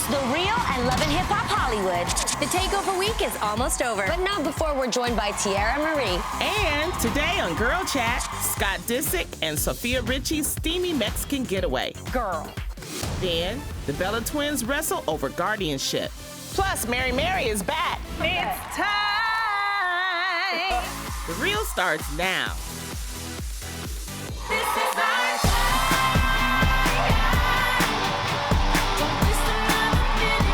It's The Real and Love and Hip Hop Hollywood. The takeover week is almost over. But not before we're joined by Teairra Mari. And today on Girl Chat, Scott Disick and Sofia Richie's steamy Mexican getaway. Girl. Then, the Bella twins wrestle over guardianship. Plus, Mary is back. It's time. The Real starts now. This is our time. Don't waste another minute.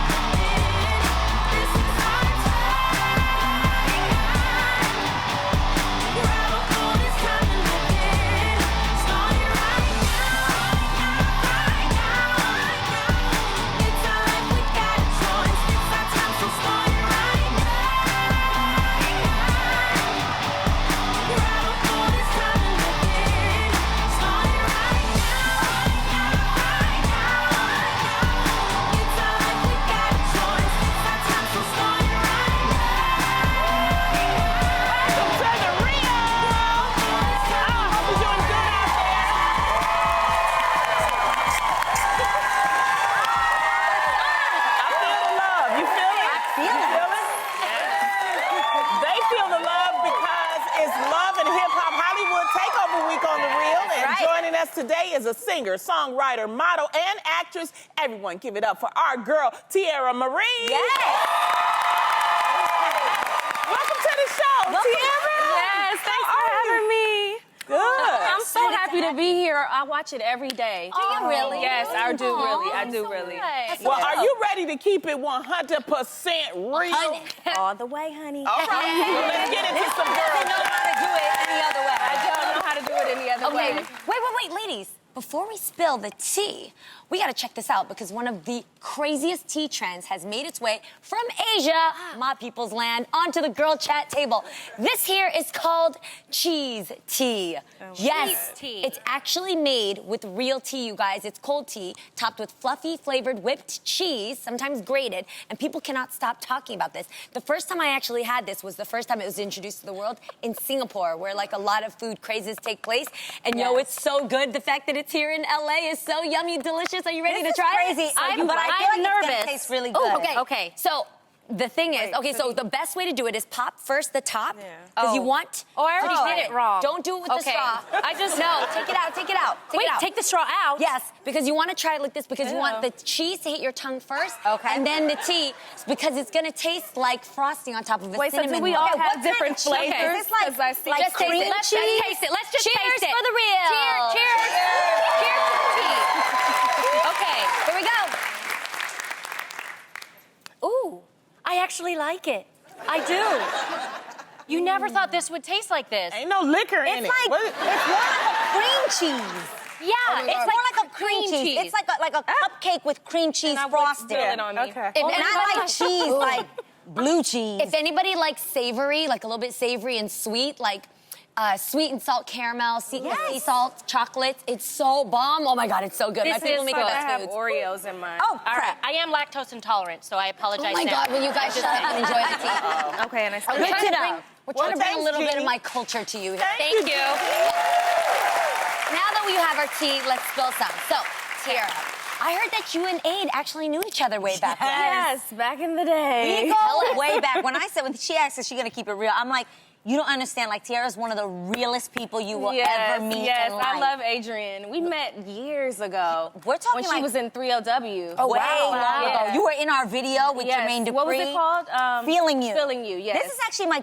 This is our time. Grab a phone, it's time to look in. Start it right now. It's our life, we got a choice. It's our time, so start it right now. Grab a phone, it's time to look in. Start it right now. It's our life, we got a choice. It's our time, so start it right now. Welcome to The Real. I hope you're doing good out there. I feel the love. You feel it? I feel it. They feel the love because it's Love and Hip Hop Hollywood Takeover Week on The Real. And right. joining us today is a singer, songwriter, model, and actress. Everyone give it up for our girl, Teairra Mari. Welcome to the show, Teairra. Yes, thanks for having me. Good. I'm so happy to be here. I watch it every day. Do you really? Yes, I do really. I do so really. nice. Well, are you ready to keep it 100% real? All the way, honey. All right, well, let's get into some girl Know how to do it any other way. I don't know how to do it any other Okay, way. wait, ladies. Before we spill the tea, we gotta check this out because one of the craziest tea trends has made its way from Asia, my people's land, onto the girl chat table. This here is called cheese tea. Yes, Cheese tea. it's actually made with real tea, you guys. It's cold tea, topped with fluffy flavored whipped cheese, sometimes grated, and people cannot stop talking about this. The first time I actually had this was the first time it was introduced to the world in Singapore, where like a lot of food crazes take place. And yo, it's so good. The fact that it's here in LA is so yummy, delicious. Are you ready to try it? crazy. So I'm- you but I like feel it? like it's gonna taste really Ooh, good. okay. Okay. So the thing is, so the best way to do it is pop first the top, because you want. Oh, I already did it wrong. Don't do it with the Okay. straw. I just- no. Take it out. Take it out. Wait, it out. take the straw out? Yes, because you want to try it like this because you want the cheese to hit your tongue first, and then the tea because it's gonna taste like frosting on top of a Wait, so cinnamon do we roll. all Okay, have what different kind of cheese? flavors? Is this like- 'Cause I see like Just taste cream it. Let's cheese? just taste it. Let's just Cheers taste it. for the real. Cheers. Cheers to the tea. Okay, here we go. Ooh, I actually like it. I do. You never thought this would taste like this. Ain't no liquor in It's it. like What- it's more like a cream cheese. Yeah, It's more like a cream cheese. It's like a cupcake with cream cheese frosting. Spill it on me. Okay. If- And and I like cheese like blue cheese. If anybody likes savory, like a little bit savory and sweet, like sweet and salt caramel, sea salt, chocolates, it's so bomb. Oh my God, it's so good. My people make I the have best foods. Oreos in mine. Oh, All right. crap. I am lactose intolerant, so I apologize Oh my now. God, will you guys shut up and enjoy the tea? Okay, and I We're trying to bring, we're trying to bring a thanks, little bit of Jeannie. my culture to you. Thank you. Now that we have our tea, let's spill some. So, Teairra, I heard that you and Aid actually knew each other way back when. Yes, back in the day. We go way back. When she asked if she's gonna keep it real, I'm like, you don't understand. Like, Teairra's one of the realest people you will ever meet in life. I love Adrian. We met years ago. We're talking when she like- was in 3LW. Way long ago. Yeah. You were in our video with Yes. Jermaine Dupri. What was it called? Feeling You. Feeling You, yes. This is actually my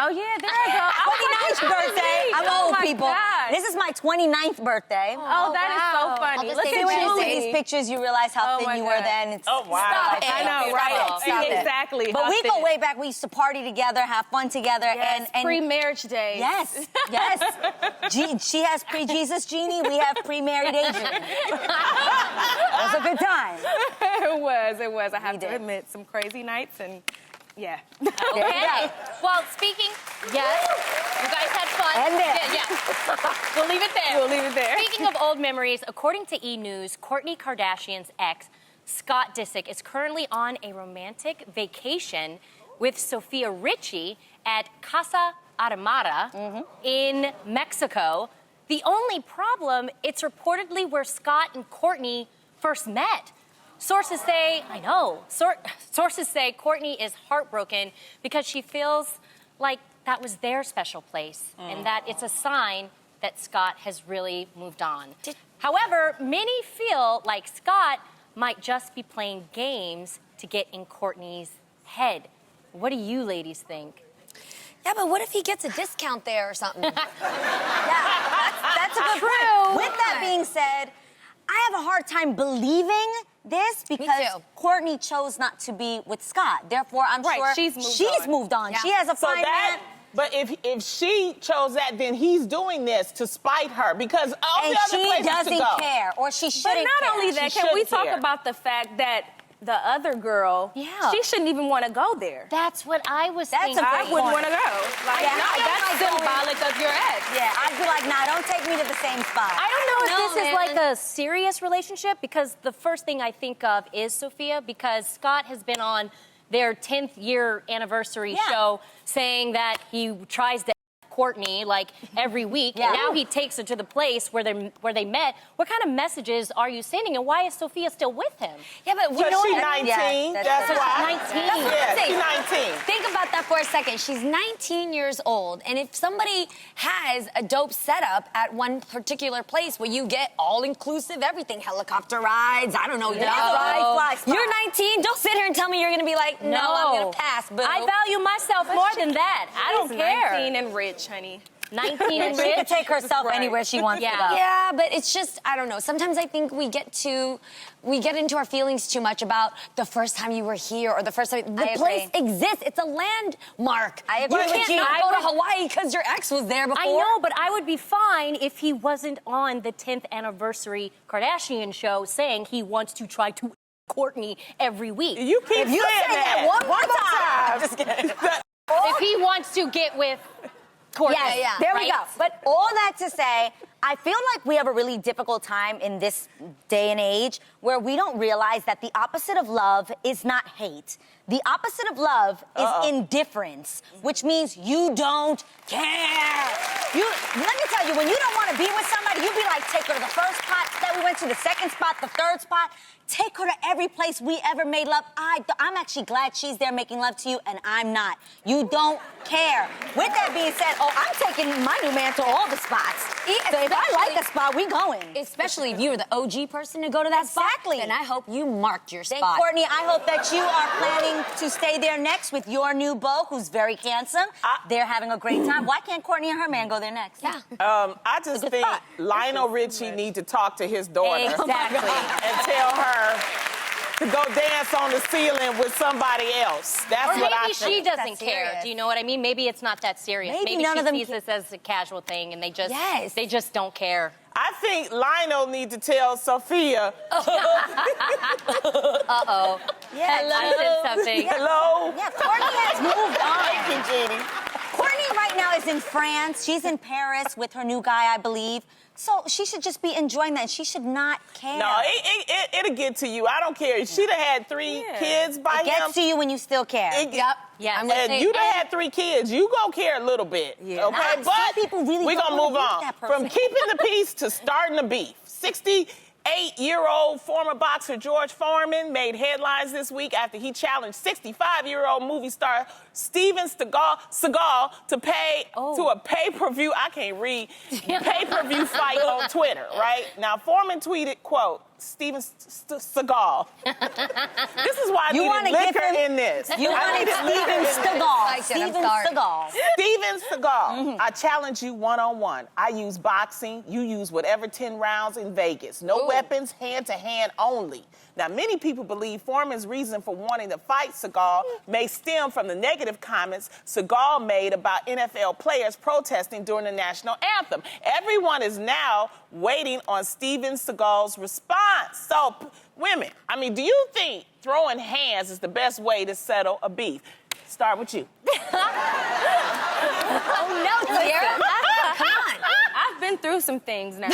Oh, yeah, there I go. 29th birthday. I'm Oh old, my people. gosh. This is my 29th birthday. Oh, that is so funny. I'll just Look say at When you you. look at these pictures, you realize how Oh thin my you were God. then. It's, Oh, wow. Stop it. I know, right? Stop it. Exactly. But How we go thin. way back. We used to party together, have fun together. Yes, and pre-marriage days. Yes, yes. She has pre-Jesus Jeannie. We have pre-married Adrian. It was a good time. It was. I have to did. admit, some crazy nights and yeah. There you Okay. go. Well, speaking, yes, you guys had fun. And there. Yeah. We'll leave it there. We'll leave it there. Speaking of old memories, according to E! News, Kourtney Kardashian's ex, Scott Disick, is currently on a romantic vacation with Sofia Richie at Casa Aramara in Mexico. The only problem, it's reportedly where Scott and Kourtney first met. sources say, sources say Kourtney is heartbroken because she feels like that was their special place and that it's a sign that Scott has really moved on. However, many feel like Scott might just be playing games to get in Kourtney's head. What do you ladies think? Yeah, but what if he gets a discount there or something? That's a good point. With that being said, I have a hard time believing this because Kourtney chose not to be with Scott. Therefore, I'm sure she's moved on. Yeah. She has a fine man. But if she chose that, then he's doing this to spite her because all And the other she places doesn't to go. care, or she shouldn't But not care. only that, She can we shouldn't talk care. about the fact that the other girl, she shouldn't even want to go there. That's what I was That's thinking. a I wouldn't want to go. Like, Yeah, no, I that's don't like going- symbolic of your ex. Yeah, I'd be like, nah, don't take me to the same spot. I don't know if this is man. like a serious relationship because the first thing I think of is Sofia because Scott has been on their 10th year anniversary show saying that he tries to Kourtney like every week, and now he takes her to the place where they met. What kind of messages are you sending, and why is Sofia still with him? Yeah, but Because she's 19. That's why. 19. Yeah, she's 19. Think about that for a second. She's 19 years old, and if somebody has a dope setup at one particular place where you get all-inclusive everything, helicopter rides, I don't know, you're 19, don't sit here and tell me you're gonna be like, no, I'm gonna pass, boo. I value myself more than that. I don't care. 19 and rich, honey. 19 and She rich. could take herself anywhere she wants to go. Yeah, but it's just, I don't know. Sometimes I think we get into our feelings too much about the first time you were here or the first time. The place exists. It's a landmark. I agree You with can't you. not go to Hawaii because your ex was there before. I know, but I would be fine if he wasn't on the 10th anniversary Kardashian show saying he wants to try to Kourtney every week. You keep saying that one more time. Just kidding. If he wants to get with Kourtney. There we right? go. But all that to say, I feel like we have a really difficult time in this day and age where we don't realize that the opposite of love is not hate. The opposite of love is indifference, which means you don't care. Let me tell you, when you don't want to be with somebody, you be like, take her to the first spot that we went to, the second spot, the third spot. Take her to every place we ever made love. I'm actually glad she's there making love to you, and I'm not. You don't care. With that being said, I'm taking my new man to all the spots. So if I like a spot, we going. Especially if you were the OG person to go to that spot. Then I hope you marked your Then, spot. Kourtney, I hope that you are planning to stay there next with your new beau, who's very handsome. They're having a great time. Why can't Kourtney and her man go there next? Yeah. I just think Lionel Richie need to talk to his daughter. Exactly. And tell her to go dance on the ceiling with somebody else. That's Or what I maybe think. she doesn't That's care. serious. Do you know what I mean? Maybe it's not that serious. Maybe none she of them sees this as a casual thing, and they just don't care. I think Lionel need to tell Sofia. Yeah, I said something. Hello. Yeah, Kourtney has moved on. Thank you, Jeannie. Kourtney right now is in France. She's in Paris with her new guy, I believe. So she should just be enjoying that. She should not care. No, it'll get to you. I don't care. She'd have had 3 kids by It gets to you when you still care. Yeah, And you'd have had 3 kids. You gonna care a little bit. Okay, Some but people really we're don't gonna move wanna be on. that person. From keeping the peace to starting the beef. 68-year-old former boxer George Foreman made headlines this week after he challenged 65-year-old movie star Steven Seagal to a pay-per-view, I can't read, pay-per-view fight on Twitter, right? Now, Foreman tweeted, quote, Steven Seagal. This is why I needed liquor in this. You wanted Steven Seagal. Steven Seagal. Steven Seagal, I challenge you one-on-one. I use boxing. You use whatever 10 rounds in Vegas. No weapons, hand-to-hand only. Now, many people believe Foreman's reason for wanting to fight Seagal may stem from the negative comments Seagal made about NFL players protesting during the national anthem. Everyone is now waiting on Steven Seagal's response. So, women, I mean, do you think throwing hands is the best way to settle a beef? Start with you. Oh, no, Teairra. Come on. I've been through some things now.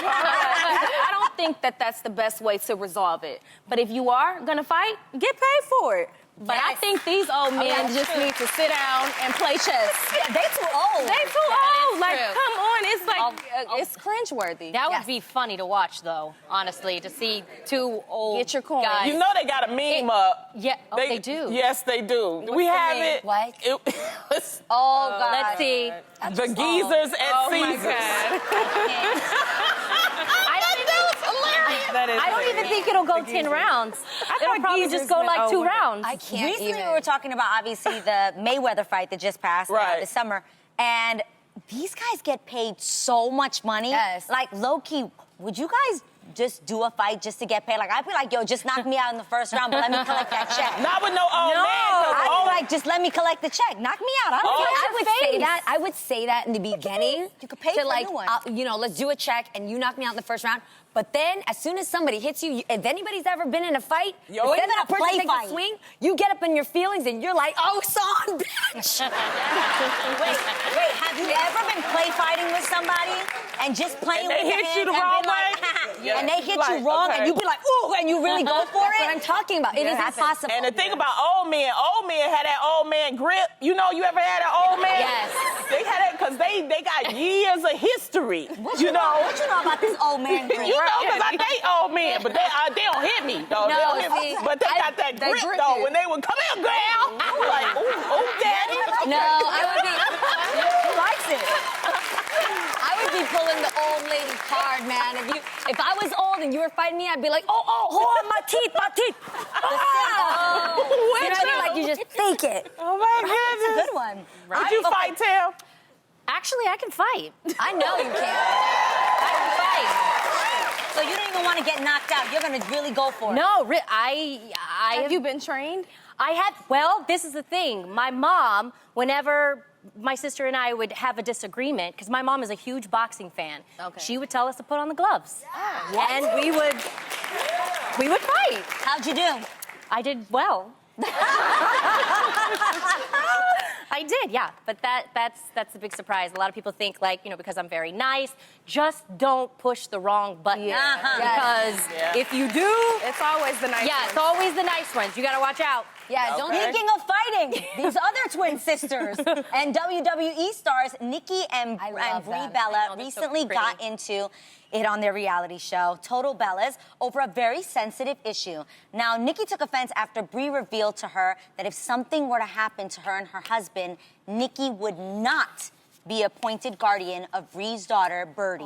I don't think that that's the best way to resolve it. But if you are gonna fight, get paid for it. But I think these old men just need to sit down and play chess. Yeah, they too old. They too old. Like, true. come on. It's like, it's cringeworthy. That would be funny to watch, though, honestly, to see two old Get your coin. guys. You know they got a meme up. Yeah, they do. Yes, they do. We have meme? it. What? It's Oh, God. Let's see. the geezers at Caesars. That I don't even think it'll go 10 rounds. It'll probably just go like 2 rounds. I can't Recently, even. we were talking about, obviously, the Mayweather fight that just passed Right. this summer. And these guys get paid so much money. Yes. Like, low-key, would you guys just do a fight just to get paid? Like, I'd be like, yo, just knock me out in the first round, but let me collect that check. Not with no old man. 'cause I'd old- be like, just let me collect the check. Knock me out. I don't care. I would say that. I would say that in the beginning. You could pay to for a like, new one. you know, let's do a check and you knock me out in the first round. But then, as soon as somebody hits you, if anybody's ever been in a fight, Yo, if it's that a person play takes fight. a swing, you get up in your feelings and you're like, oh, son, bitch. Wait, have you ever been play fighting with somebody and just playing And they with hit your you the hands wrong and been like, way? and they hit Like, you wrong okay. and you be like, ooh, and you really go for That's it? what I'm talking about. It is happens. impossible. And the thing about old men had that old man grip. You know, you ever had that old man? Yes. They had that because they got years of history. What you know about this old man grip? You know, because I date old men, but they don't hit me, though. No, They don't hit me. see, But they got that they grip, grip though. you. When they would come here, girl, I was like, ooh, daddy. No, I would be. Who likes it? I would be pulling the old lady card, man. If I was old and you were fighting me, I'd be like, oh, hold on, my teeth. You know what I mean? Like you just fake it. Oh, my That's a goodness. good one. Would you fight, Tim? Actually, I can fight. I know you can. I can fight. So you don't even want to get knocked out. You're going to really go for it. No, I Have you been trained? I had, well, this is the thing. My mom, whenever my sister and I would have a disagreement, because my mom is a huge boxing fan, she would tell us to put on the gloves. And we would fight. How'd you do? I did well. I did, yeah. But that's the big surprise. A lot of people think, like, you know, because I'm very nice, just don't push the wrong button. Because if you do, It's always the nice yeah, it's always the nice ones. You got to watch out. Yeah, don't Okay. Speaking of fighting, these other twin sisters and WWE stars Nikki and I love Brie them. Bella I know, they're so recently pretty. got into it on their reality show, Total Bellas, over a very sensitive issue. Now, Nikki took offense after Brie revealed to her that if something were to happen to her and her husband, Nikki would not be appointed guardian of Brie's daughter, Birdie.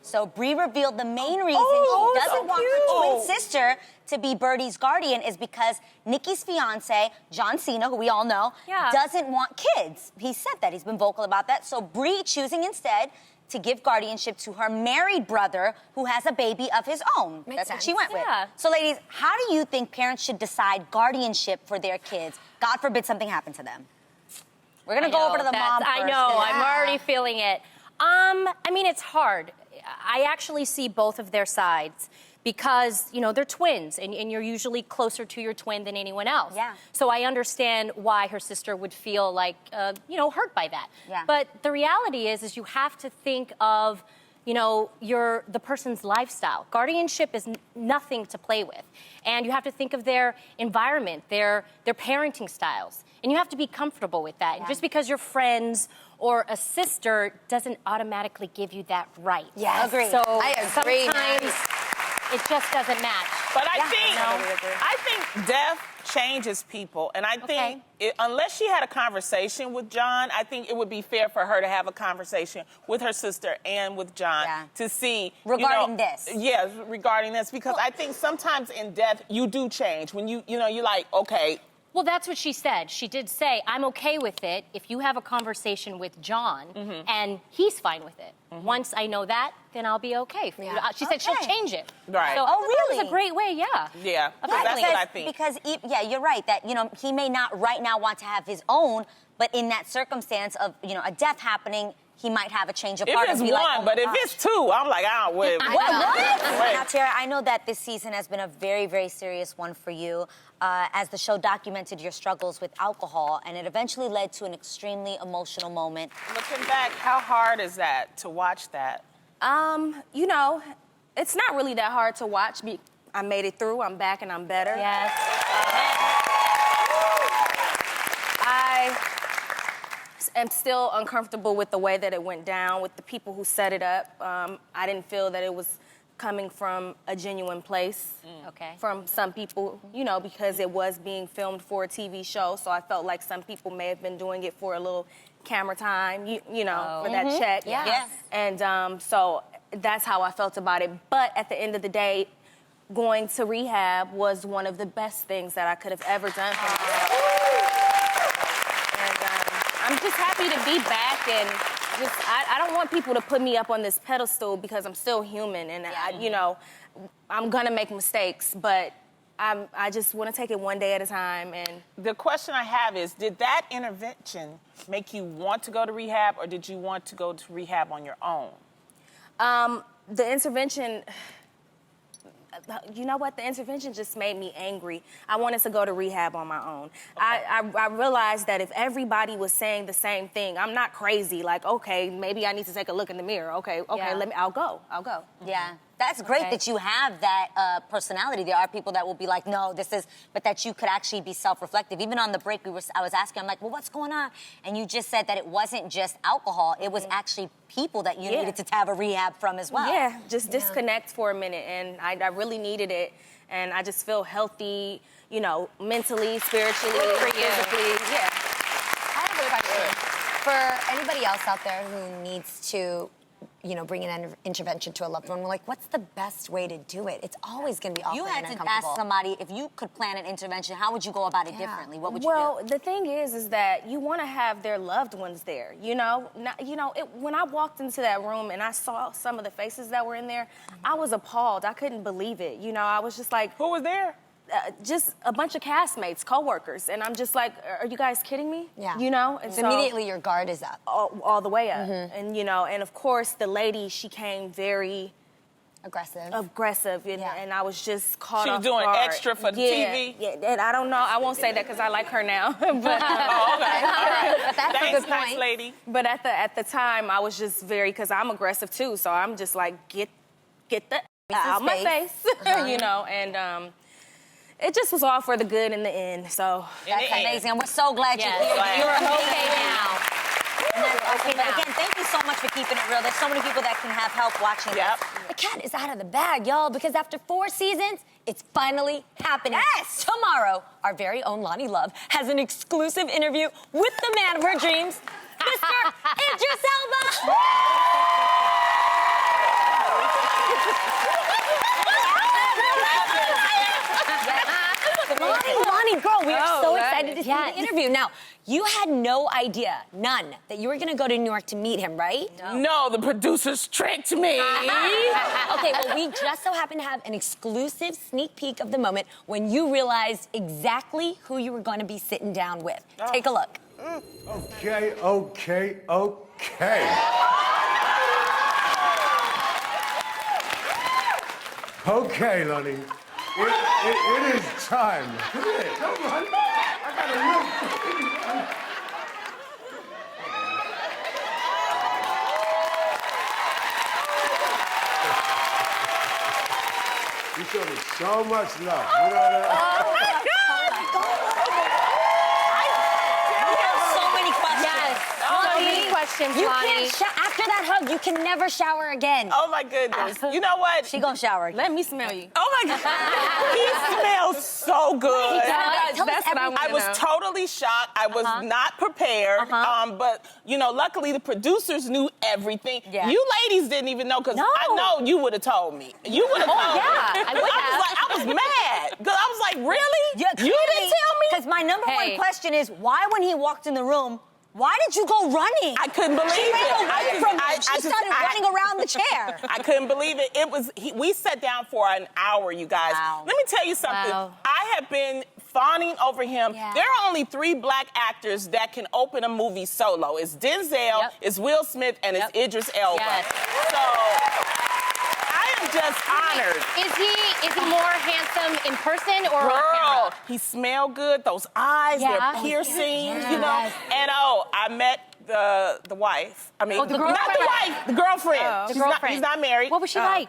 So Brie revealed the main reason she doesn't want her twin sister to be Birdie's guardian is because Nikki's fiance, John Cena, who we all know, doesn't want kids. He said that. He's been vocal about that. So Brie choosing instead to give guardianship to her married brother who has a baby of his own. Makes That's what sense. she went with. Yeah. So ladies, how do you think parents should decide guardianship for their kids? God forbid something happened to them. We're going to go over to the mom first. I know, I'm already feeling it. I mean, it's hard. I actually see both of their sides because, you know, they're twins and you're usually closer to your twin than anyone else. Yeah. So I understand why her sister would feel like, you know, hurt by that. Yeah. But the reality is you have to think of, you know, the person's lifestyle. Guardianship is nothing to play with. And you have to think of their environment, their parenting styles. And you have to be comfortable with that. And just because you're friends or a sister doesn't automatically give you that right. Yes. Agree. So I agree, sometimes it just doesn't match. But I think death changes people, and I think unless she had a conversation with John, I think it would be fair for her to have a conversation with her sister and with John to see regarding this. Yes, regarding this, because I think sometimes in death you do change when you're like, okay. Well, that's what she said. She did say, I'm okay with it if you have a conversation with John and he's fine with it. Once I know that, then I'll be okay. She said she'll change it. Right. So, Oh, really? That was a great way, Yeah, Of that's handling what it. I think. Because, you're right, that, he may not right now want to have his own, but in that circumstance of, a death happening, he might have a change of heart. If it's and one, be like, oh but my if gosh. it's two, I'm like, I don't wait. What? Now, Teairra, I know that this season has been a very, very serious one for you, as the show documented your struggles with alcohol, and it eventually led to an extremely emotional moment. Looking back, how hard is that to watch that? You know, it's not really that hard to watch. I made it through. I'm back and I'm better. Yes. I am still uncomfortable with the way that it went down, with the people who set it up. I didn't feel that it was coming from a genuine place. Okay. From some people, you know, because it was being filmed for a TV show, so I felt like some people may have been doing it for a little camera time, you know, for that check. Yeah. Yes. And so that's how I felt about it. But at the end of the day, going to rehab was one of the best things that I could have ever done for myself. And I'm just happy to be back, and just I don't want people to put me up on this pedestal because I'm still human, and you know, I'm gonna make mistakes, but I just want to take it one day at a time. And The question I have is, did that intervention make you want to go to rehab, or did you want to go to rehab on your own? the intervention. You know what? The intervention just made me angry. I wanted to go to rehab on my own. Okay. I realized that if everybody was saying the same thing, I'm not crazy. Like, okay, maybe I need to take a look in the mirror. Okay, Yeah. I'll go. Yeah. That's great that you have that personality. There are people that will be like, no, this is, but that you could actually be self-reflective. Even on the break, I was asking, I'm like, well, what's going on? And you just said that it wasn't just alcohol, it was actually people that you needed to have a rehab from as well. Yeah, just disconnect for a minute, and I really needed it, and I just feel healthy, you know, mentally, spiritually, physically. Yeah. I have a question for anybody else out there who needs to, you know, bring an intervention to a loved one. We're like, what's the best way to do it? It's always going to be awkward You had and to uncomfortable. ask somebody if you could plan an intervention, how would you go about it differently? What would you Well, do? the thing is that you want to have their loved ones there. You know, when I walked into that room and I saw some of the faces that were in there, I was appalled. I couldn't believe it. You know, I was just like, Who was there? just a bunch of castmates, coworkers, and I'm just like, are you guys kidding me? Yeah. You know, and So immediately your guard is up. all the way up, and you know, and of course the lady, she came very Aggressive. aggressive, and I was just caught She was off doing guard. extra for the TV? Yeah, and I don't know, I won't say that because I like her now, but Oh, okay. All right. But that's a Thanks, good nice point. lady. but at the time I was just very, because I'm aggressive too, so I'm just like, get the out my face, you know, and it just was all for the good in the end, so. That's amazing. And we're so glad you're here. You're okay now. Okay, but again, thank you so much for keeping it real. There's so many people that can have help watching Yep. this. The cat is out of the bag, y'all, because after 4 seasons, it's finally happening. Yes! Tomorrow, our very own Lonnie Love has an exclusive interview with the man of her dreams, Mr. Idris Elba. Lonnie, girl, we are so excited to see the interview. Now, you had no idea, none, that you were going to go to New York to meet him, right? No, the producers tricked me. Okay, well, we just so happened to have an exclusive sneak peek of the moment when you realized exactly who you were going to be sitting down with. Take a look. Okay. Okay, Lonnie. It is time. Come here. Come on. I gotta look. You showed me so much love. You know that? Oh my God! So many questions. So many questions, You Lonnie. can't after that hug, you can never shower again. Oh, my goodness. You know what? She gonna shower. Let me smell you. Oh, my God. He smells so good. Tell us That's what I everything. I was totally shocked. I was not prepared. But, you know, luckily the producers knew everything. Yeah. You ladies didn't even know, because I know you would have told me. You would have told me. I would have. I was mad. Because I was like, really? You didn't tell me? Because my number Hey. one question is, why when he walked in the room, why did you go running? I couldn't believe She it. ran away from him. I She started running around the chair. I couldn't believe it. We sat down for an hour, you guys. Wow. Let me tell you something. Wow. I have been fawning over him. Yeah. There are only 3 black actors that can open a movie solo. It's Denzel, it's Will Smith, and it's Idris Elba. Yes. So I am just honored. Is he more handsome in person or on Girl, camera? he smelled good. Those eyes, Yeah. they're piercing, Yes. you know. And I met the wife. I mean, Oh, the not the girlfriend. wife, the girlfriend. The She's girlfriend. He's not married. What was she like?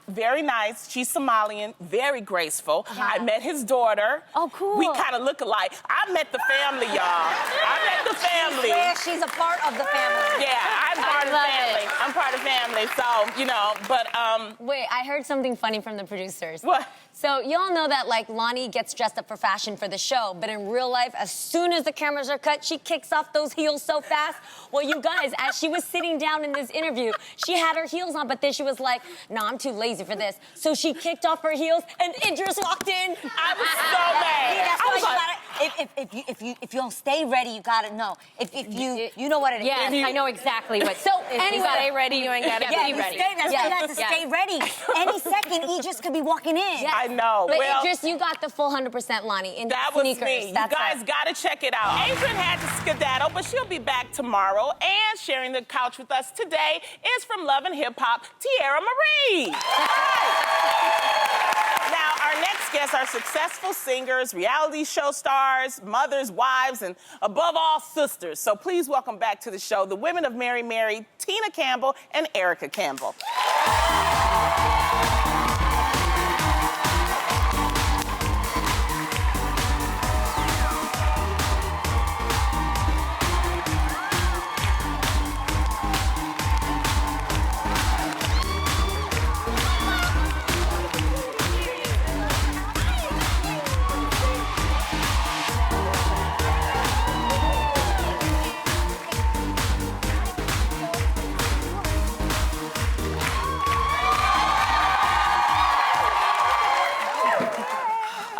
Very nice. She's Somalian, very graceful. I met his daughter. Oh, cool. We kind of look alike. I met the family, y'all. I met the family. Yeah, she's a part of the family. Yeah, I'm part of the love family. it. I'm part of the family. So, you know, but Wait, I heard something funny from the producers. What? So y'all know that like Lonnie gets dressed up for fashion for the show, but in real life, as soon as the cameras are cut, she kicks off those heels so fast. Well, you guys, as she was sitting down in this interview, she had her heels on, but then she was like, "No, I'm too lazy for this." So she kicked off her heels, and Idris walked in. I was so mad. See, that's I why was you like, gotta, if you don't stay ready, you gotta know. If you know what it is. Yes, I know exactly what. So If you stay ready, you ain't gotta Yeah, be you ready. stay, that's why you have to Yeah. stay ready. Any second, Idris could be walking in. I know. But Well, Idris, you got the full 100% Lonnie in that the was sneakers. me. You That's guys her. gotta check it out. Adrian had to skedaddle, but she'll be back tomorrow. And sharing the couch with us today is from Love and Hip Hop, Teairra Mari. Now, our next guests are successful singers, reality show stars, mothers, wives, and above all, sisters. So please welcome back to the show the women of Mary Mary, Tina Campbell and Erica Campbell.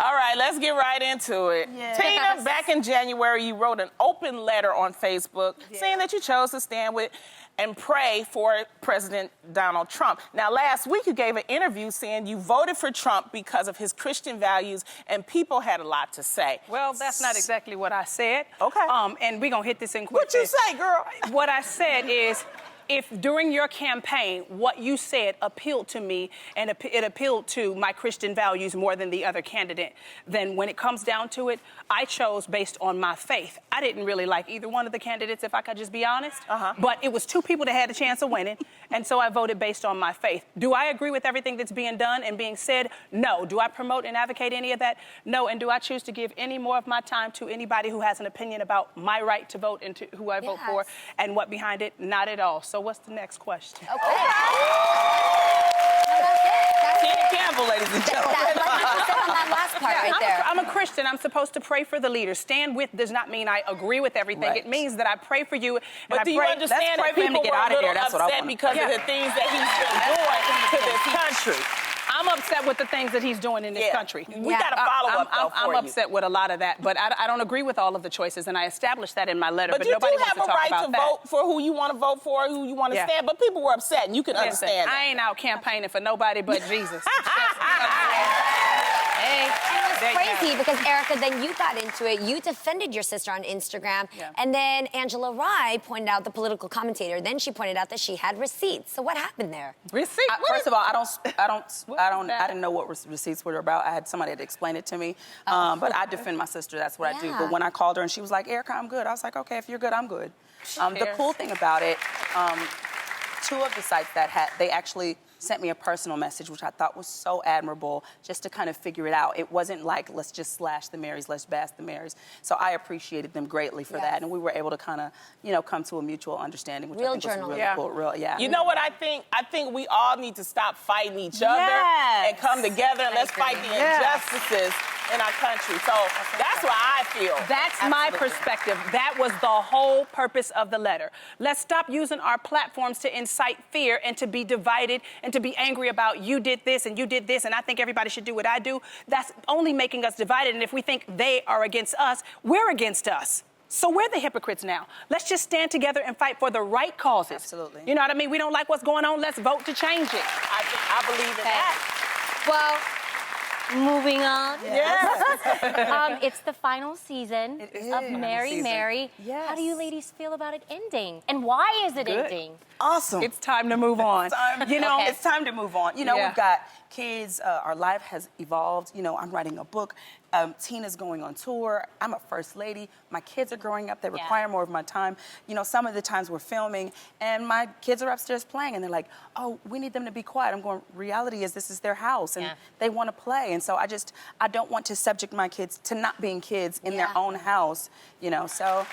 All right, let's get right into it. Tina, back in January, you wrote an open letter on Facebook saying that you chose to stand with and pray for President Donald Trump. Now, last week you gave an interview saying you voted for Trump because of his Christian values, and people had a lot to say. Well, that's not exactly what I said. Okay. And we're going to hit this in quick. What you say, girl? What I said is, if during your campaign what you said appealed to me and it appealed to my Christian values more than the other candidate, then when it comes down to it, I chose based on my faith. I didn't really like either one of the candidates, if I could just be honest. But it was two people that had a chance of winning, and so I voted based on my faith. Do I agree with everything that's being done and being said? No. Do I promote and advocate any of that? No. And do I choose to give any more of my time to anybody who has an opinion about my right to vote and to who I vote for and what behind it? Not at all. So what's the next question? Okay. Tina Campbell, ladies and gentlemen. Like you said on that last part right there. I'm a Christian. I'm supposed to pray for the leaders. Stand with does not mean I agree with everything. Right. It means that I pray for you. And But I do you pray, understand that let's pray for him people to get were out a of little there? That's what I upset want. because of the things that he's been doing to this country? I'm upset with the things that he's doing in this country. We got a follow-up, though, I'm for you. upset with a lot of that, but I don't agree with all of the choices, and I established that in my letter, but you nobody do wants have to a talk right about to that. vote for who you want to vote for, who you want to Yeah. stand, but people were upset, and you can Listen, understand I that. ain't out campaigning for nobody but Jesus. Hey, It's there you have crazy it. because Erica, then you got into it. You defended your sister on Instagram, and then Angela Rye pointed out, the political commentator. Then she pointed out that she had receipts. So what happened there? Receipt? First of all, I didn't know what receipts were about. I had somebody to explain it to me. But I defend my sister. That's what I do. Yeah. But when I called her and she was like, "Erica, I'm good," I was like, "Okay, if you're good, I'm good." The cool thing about it, two of the sites they actually sent me a personal message, which I thought was so admirable, just to kind of figure it out. It wasn't like, let's just slash the Marys, let's bash the Marys. So I appreciated them greatly for that, and we were able to kind of, come to a mutual understanding, which Real I think was journalism. really cool. Real, yeah. You know what I think? I think we all need to stop fighting each other and come together and let's fight the injustices in our country. So that's what I feel. That's my perspective. That was the whole purpose of the letter. Let's stop using our platforms to incite fear and to be divided and to be angry about you did this and I think everybody should do what I do. That's only making us divided. And if we think they are against us, we're against us. So we're the hypocrites now. Let's just stand together and fight for the right causes. Absolutely. You know what I mean? We don't like what's going on. Let's vote to change it. I believe in that. Well, moving on. Yes. It's the final season of Mary season. Mary. Yes. How do you ladies feel about it ending? And why is it ending? Awesome. It's time to move on. It's time to move on. Yeah. We've got kids. Our life has evolved. You know, I'm writing a book. Tina's going on tour. I'm a first lady. My kids are growing up. They require more of my time. You know, some of the times we're filming and my kids are upstairs playing and they're like, oh, we need them to be quiet. I'm going, reality is this is their house and they want to play. And so I don't want to subject my kids to not being kids in their own house, you know, so. Well,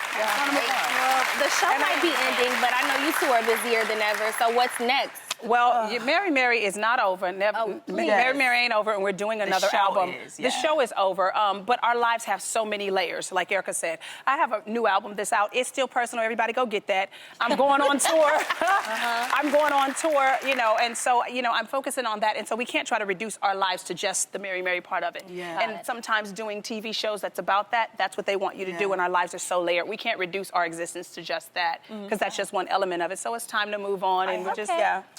the show might be ending, but I know you two are busier than ever, so what's next? Well, Mary is not over. Never, Mary ain't over, and we're doing another album. The show is over, but our lives have so many layers, like Erica said. I have a new album that's out. It's still personal. Everybody go get that. I'm going on tour. I'm going on tour, you know, and so, you know, I'm focusing on that. And so we can't try to reduce our lives to just the Mary part of it. And sometimes doing TV shows that's about that, that's what they want you to do, and our lives are so layered. We can't reduce our existence to just that, because that's just one element of it. So it's time to move on, and we're just,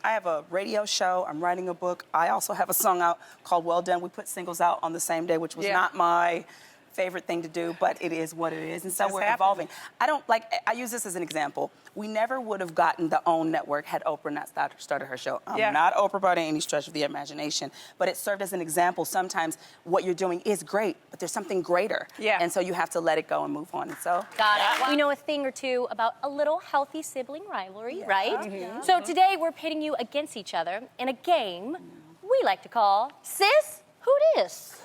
I have a radio show. I'm writing a book. I also have a song out called Well Done. We put singles out on the same day, which was not my favorite thing to do, but it is what it is. And so we're evolving. I use this as an example. We never would have gotten the OWN network had Oprah not started her show. I'm not Oprah by any stretch of the imagination, but it served as an example. Sometimes what you're doing is great, but there's something greater. And so you have to let it go and move on. And so we know a thing or two about a little healthy sibling rivalry, right? So today we're pitting you against each other in a game we like to call Sis, Who Dis?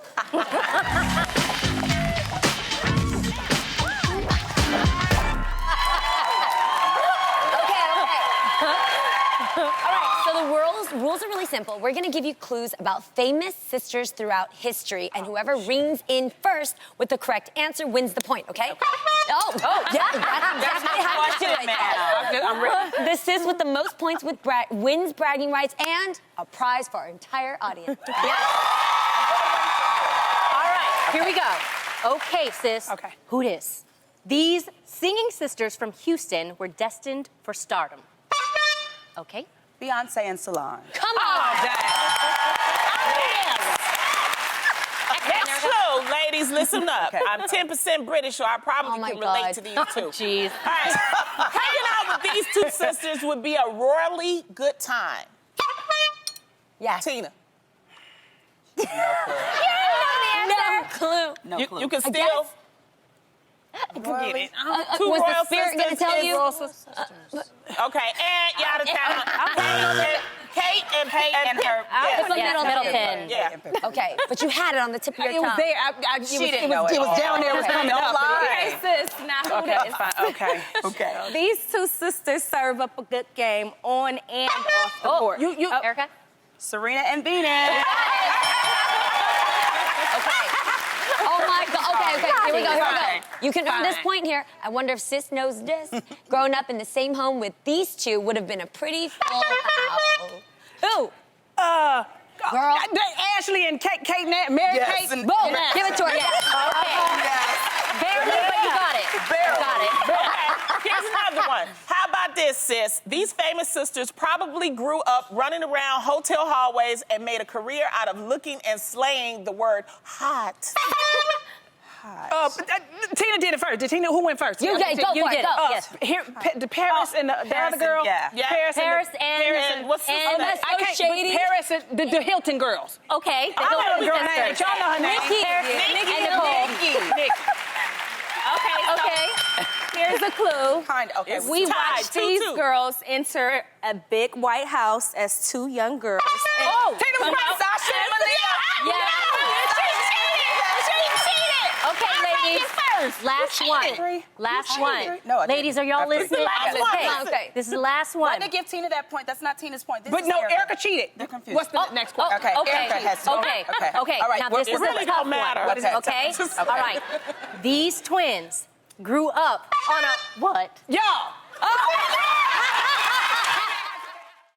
Rules are really simple. We're gonna give you clues about famous sisters throughout history, and whoever rings in first with the correct answer wins the point, okay? Yeah, that's exactly how to do it. I'm ready. The sis with the most points wins bragging rights and a prize for our entire audience. All right, here we go. Okay, sis. Who dis? These singing sisters from Houston were destined for stardom. Okay? Beyonce and Solange. Come on! That's true, ladies. Listen up. I'm 10% British, so I probably can relate to these two. Jeez. All right. Hanging out with these two sisters would be a royally good time. Yes. Tina. No clue. No clue. You can still. Forget it. Two was royal the spirit gonna sisters tell is you? royal sisters. Okay, and you out of town. Kate and Peyton and her. Middleton. Yeah. Okay, but you had it on the tip of your It tongue. was there. It was down there. It was coming up. Okay, sis, now who dis? Fine. Okay. These two sisters serve up a good game on and off the court. Erica? Serena and Venus. Oh my God. Okay. Here we go. You can earn this point here. I wonder if sis knows this. Growing up in the same home with these two would have been a pretty full house. Who? Girl. Ashley and Kate, Mary Kate. Boom. Give it to her. Barely, but you got it. Okay, here's another one. How about this, sis? These famous sisters probably grew up running around hotel hallways and made a career out of looking and slaying the word hot. Tina did it first. Did Tina? Who went first? You did. Go for it. Go. Yes. Here, the Paris and the other girl. Paris and what's the and that's so shady. Paris and the Hilton girls. Okay. I know the girl name. Y'all know her name. Nikki and Nicole. Nikki. Okay. Here's a clue. Okay. We watched these girls enter a big White House as two young girls. Tina was right. Sasha and Malia. Okay, ladies. Last one. No, ladies, are y'all listening? Okay. This is the last one. Why did they give Tina that point? That's not Tina's point. But no, Erica cheated. They're confused. What's the next question? Okay. Erica has to. Okay. All right. Now this is really a tough don't matter. one. What is it? Okay. All right. These twins grew up on a what? Y'all.